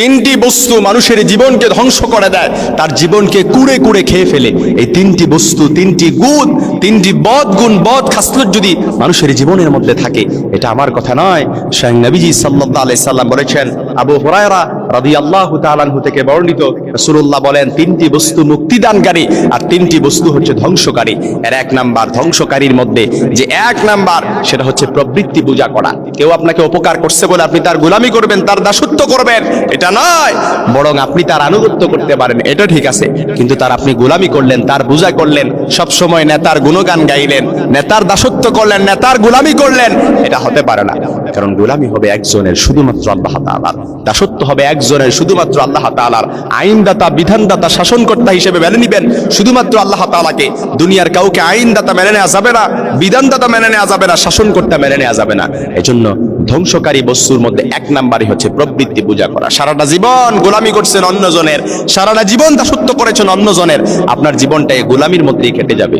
তিনটি বস্তু মানুষের জীবনকে ধ্বংস করে দেয়, তার জীবনকে কুড়ে কুড়ে খেয়ে ফেলে। এই তিনটি বস্তু, তিনটি গুণ, তিনটি বদ গুণ, বদ খাসলত যদি মানুষের জীবনের মধ্যে থাকে, এটা আমার কথা নয়, স্বয়ং নবীজি সাল্লাল্লাহু আলাইহি সাল্লাম বলেছেন। আবু হুরায়রা রাদিয়াল্লাহু তাআলা আনহু থেকে বর্ণিত, রাসূলুল্লাহ বলেন, তিনটি বস্তু মুক্তিদানকারী আর তিনটি বস্তু হচ্ছে ধ্বংসকারী। এর এক নাম্বার, ধ্বংসকারীর মধ্যে যে এক নাম্বার, সেটা হচ্ছে প্রবৃত্তি পূজা করা। কেউ আপনাকে উপকার করছে বলে আপনি তার গোলামি করবেন, তার দাসত্ব করবেন, এটা নয়। বরং আপনি তার আনুগত্য করতে পারেন, এটা ঠিক আছে, কিন্তু তার আপনি গোলামি করলেন, তার পূজা করলেন, সব সময় নেতার গুণগান গাইলেন, নেতার দাসত্ব করলেন, নেতার গোলামি করলেন, এটা হতে পারে না। কারণ গোলামি হবে একজনের, শুধুমাত্র আল্লাহ তাআলার। দাসত্ব হবে একজনের, শুধুমাত্র আল্লাহ তাআলার। আইনদাতা, বিধানদাতা, শাসনকর্তা হিসেবে মেনে নিবেন শুধুমাত্র আল্লাহ তাআলাকে। দুনিয়ার কাউকে আইনদাতা মেনে নেওয়া যাবে না, বিধানদাতা মেনে নেওয়া যাবে না, শাসনকর্তা মেনে নেওয়া যাবে না। এজন্য ধ্বংসকারী বস্তুর মধ্যে এক নাম্বারই হচ্ছে প্রবৃত্তি পূজা করা। সারাটা জীবন গোলামি করছেন অন্যজনের, সারাটা জীবন দাসত্ব করেছেন অন্যজনের, আপনার জীবনটা এই গোলামির মধ্যেই কেটে যাবে,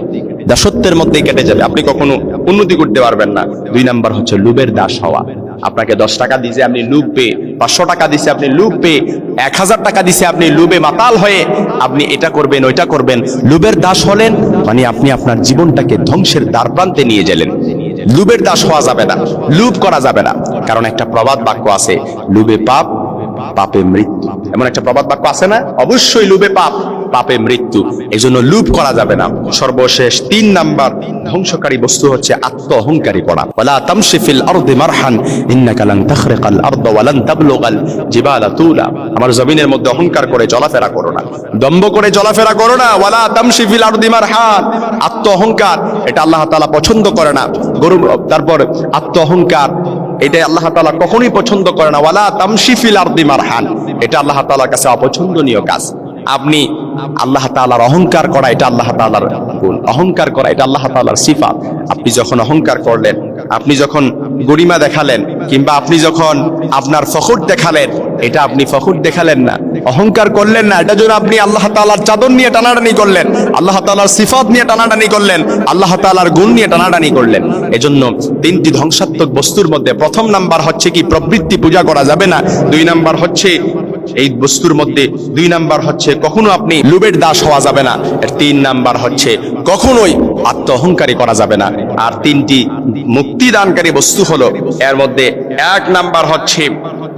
দাসত্বের মধ্যেই কেটে যাবে, আপনি কখনো উন্নতি করতে পারবেন না। দুই নাম্বার হচ্ছে লোভের দাস হওয়া। আপনাকে 10 টাকা দিয়েছে, আপনি লোভ পেয়ে, 500 টাকা দিয়েছে, আপনি লোভ পেয়ে, 1000 টাকা দিয়েছে, আপনি লোভে মাতাল হয়ে আপনি এটা করবেন, ওইটা করবেন, লোভের দাস হলেন, মানে আপনি আপনার জীবনটাকে ধ্বংসের দ্বারপ্রান্তে নিয়ে গেলেন। লোভের দাস হওয়া যাবে না, লোভ করা যাবে না। কারণ একটা প্রবাদ বাক্য আছে, লোভে পাপ, পাপে মৃত্যু। এমন একটা প্রবাদ বাক্য আছে না? অবশ্যই লোভে পাপ, পাপে মৃত্যু। এই জন্য লোভ করা যাবে না। সর্বশেষ 3 নাম্বার ধ্বংসকারী বস্তু হচ্ছে আত্ম অহংকারী করা। ওয়ালা তামশি ফিল আরদি মারহান ইন্নাকা লান তাখরিকাল আরদ ওয়া লান তাবলুগাল জিবালা তুলা। আমার জমিনের মধ্যে অহংকার করে চলাফেরা করো না, দম্ভ করে চলাফেরা করো না। ওয়ালা তামশি ফিল আরদি মারহান, আত্ম অহংকার, এটা আল্লাহ তাআলা পছন্দ করে না। তারপর আত্ম অহংকার, এটা আল্লাহ তাআলা কখনোই পছন্দ করে না। ওয়ালা তামশি ফিল আরদি মারহান, এটা আল্লাহ তাআলার কাছে অপছন্দনীয় কাজ। আপনি আল্লাহ তাআলার অহংকার করা, এটা আল্লাহ তাআলার গুণ। অহংকার করা, এটা আল্লাহ তাআলার সিফাত। আপনি যখন অহংকার করলেন, আপনি যখন গরিমা দেখালেন, কিংবা আপনি যখন আপনার ফখর দেখালেন, এটা আপনি ফখর দেখালেন না, অহংকার করলেন না, এটা জন্য আপনি আল্লাহ তাআলার চাদর নিয়ে টানাটানি করলেন, আল্লাহ তাআলার সিফাত নিয়ে টানাটানি করলেন, আল্লাহ তাআলার গুণ নিয়ে টানাটানি করলেন। এজন্য 3টি ধ্বংসাত্মক বস্তুর মধ্যে প্রথম নাম্বার হচ্ছে কি, প্রবৃত্তি পূজা করা যাবে না। 2 নাম্বার হচ্ছে এই বস্তুর মধ্যে 2 নাম্বার হচ্ছে কখনো আপনি লোভের দাস হওয়া যাবে না। আর 3 নাম্বার হচ্ছে কখনোই আত্ম অহংকারী করা যাবে না। আর 3টি মুক্তিদানকারী বস্তু হলো, এর মধ্যে 1 নাম্বার হচ্ছে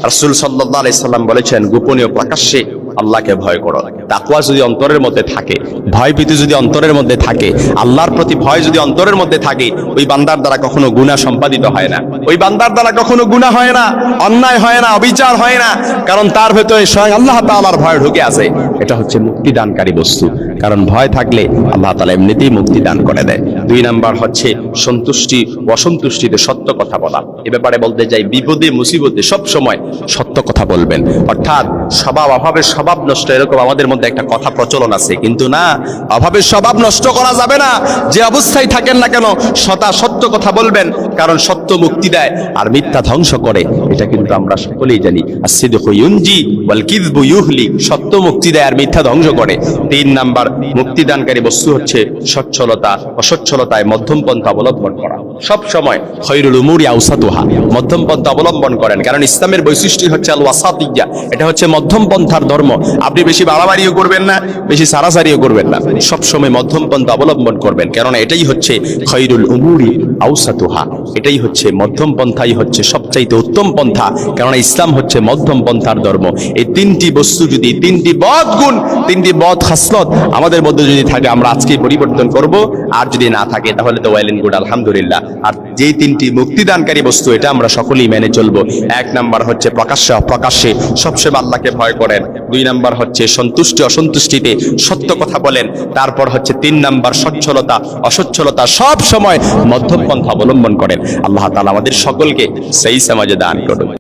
রাসূল সাল্লাল্লাহু আলাইহি সাল্লাম বলেছেন, গোপনীয় প্রকাশ্যে আল্লাহকে ভয় করো। তাকওয়া যদি অন্তরের মধ্যে থাকে, ভয় ভীতি যদি অন্তরের মধ্যে থাকে, আল্লাহর প্রতি ভয় যদি অন্তরের মধ্যে থাকে, ওই বান্দার দ্বারা কখনো গুনাহ সম্পাদিত হয় না, ওই বান্দার দ্বারা কখনো গুনাহ হয় না, অন্যায় হয় না, অবিচার হয় না। কারণ তার ভেতরে স্বয়ং আল্লাহ তাআলার ভয় ঢুকে আছে। এটা হচ্ছে মুক্তিদানকারী বস্তু। কারণ ভয় থাকলে আল্লাহ তাআলা এমনিতেই মুক্তি দান করে দেয়। 2 নাম্বার হচ্ছে সন্তুষ্টি, অসন্তুষ্টিতে সত্য কথা বলা। এ ব্যাপারে বলতে চাই, বিপদে মুসিবতে সব সময় সত্য কথা বলবেন। অর্থাৎ অভাবের স্বভাব নষ্ট, এরকম আমাদের মধ্যে একটা কথা প্রচলন আছে, কিন্তু না, অভাবের স্বভাব নষ্ট করা যাবে না। যে অবস্থায় থাকেন না কেন, সত্য কথা বলবেন, কারণ সত্য মুক্তি দেয় আর মিথ্যা ধ্বংস করে। এটা কিন্তু আমরা সকলেই জানি। as-sidqu yunji wal kidhbu yuhlik, সত্য মুক্তি দেয় আর মিথ্যা ধ্বংস করে। 3 নাম্বার মুক্তিদানকারী বস্তু হচ্ছে সচ্ছলতা। অসচ্ছলতায় মধ্যম পন্থা অবলম্বন করা। সব সময় খৈরুল উমুরি আওসাতুহা, মধ্যম পন্থা অবলম্বন করেন। কারণ ইসলামের বৈশিষ্ট্য হচ্ছে আল ওয়াসাতিয়্যা, এটা হচ্ছে মধ্যম পন্থার ধর্ম। আপনি বেশি বাড়াবাড়িও করবেন না, বেশি সারাসারিও করবেন না, সব সময় মধ্যম পন্থা অবলম্বন করবেন। কারণ এটাই হচ্ছে খৈরুল উমুরি আওসাতুহা, এটাই হচ্ছে মধ্যম পন্থাই হচ্ছে সবচাইতে উত্তম পন্থা। কারণ ইসলাম হচ্ছে মধ্যম পন্থার ধর্ম। এই 3টি বস্তু যদি, 3টি বদ গুণ, 3টি বদ খাসলত আমাদের মধ্যে যদি থাকে, আমরা আজকে পরিবর্তন করব। আর যদি না থাকে তাহলে তো ওয়েল এন্ড গুড, আলহামদুলিল্লাহ। আর যেই 3টি মুক্তিদানকারী বস্তু, এটা আমরা সকলেই মেনে চলবো। 1 নাম্বার হচ্ছে প্রকাশ্যে সবসময় আল্লাহকে ভয় করেন। 2 নাম্বার হচ্ছে সন্তুষ্টি অসন্তুষ্টিতে সত্য কথা বলেন। তারপর হচ্ছে 3 নাম্বার সচ্ছলতা অসচ্ছলতা সব সময় মধ্যম পন্থা অবলম্বন করেন। আল্লাহ তাআলা আমাদের সকলকে সেই সমাজে দান করুন।